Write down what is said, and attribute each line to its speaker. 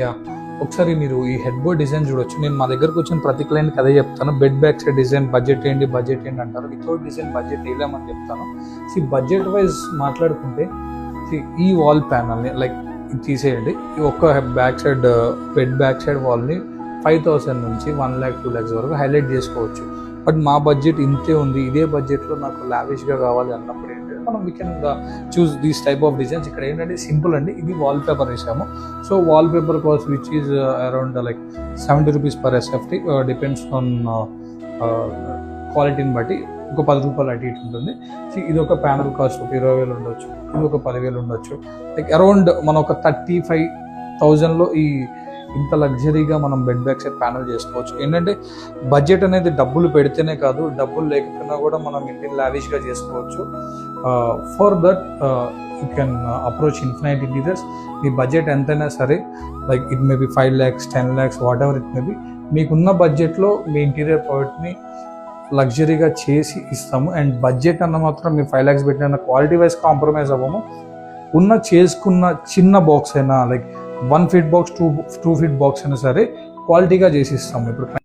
Speaker 1: Yeah, ఒకసారి మీరు ఈ హెడ్ బోర్డ్ డిజైన్ చూడొచ్చు. నేను మా దగ్గరకు వచ్చిన ప్రతి క్లయింట్కి అదే చెప్తాను, bed back side design budget ఏంటి అంటారు. వితౌట్ డిజైన్ బడ్జెట్ వేయలేమని చెప్తాను. బడ్జెట్ వైజ్ మాట్లాడుకుంటే ఈ వాల్ ప్యానల్ని లైక్ తీసేయండి. ఈ ఒక్క back side bed back side వాల్ని 5,000 నుంచి 1 lakh 2 lakhs వరకు హైలైట్ చేసుకోవచ్చు. బట్ మా బడ్జెట్ ఇంతే ఉంది, ఇదే బడ్జెట్లో నాకు లావిష్గా కావాలి అన్నప్పుడు ఏంటంటే మనం we can choose these type of designs. ఇక్కడ ఏంటంటే సింపుల్ అండి, ఇది వాల్ పేపర్ వేసాము. So wall paper cost which is around like 70 rupees per SFT, depends on క్వాలిటీని బట్టి ఒక 10 రూపాయలు అటు ఇటు ఉంటుంది. ఇది ఒక ప్యానల్ కాస్ట్ ఒక 20,000 ఉండొచ్చు, ఇది ఒక 10,000 ఉండొచ్చు. లైక్ అరౌండ్ మనం ఒక 35,000లో ఈ ఇంత లగ్జరీగా మనం బెడ్ బ్యాక్ సైడ్ ప్యానల్ చేసుకోవచ్చు. ఏంటంటే బడ్జెట్ అనేది డబ్బులు పెడితేనే కాదు, డబ్బులు లేకపోయినా కూడా మనం ఇంటిని లావిష్గా చేసుకోవచ్చు. For that you can approach infinite interiors. Me budget ఎంతైనా సరే, like it may be 5 lakhs 10 lakhs what ever it may be, మీకున్న బడ్జెట్లో మీ ఇంటీరియర్ ప్రోడక్ట్ని లగ్జరీగా చేసి ఇస్తాము. అండ్ బడ్జెట్ అన్న మాత్రం మీరు 5 lakhs పెట్టిన క్వాలిటీ వైజ్ కాంప్రమైజ్ అవ్వము. చేసుకున్న చిన్న బాక్స్ అయినా like 1 feet box 2 feet box అయినా సరే క్వాలిటీగా చేసి ఇస్తాము. ఇప్పుడు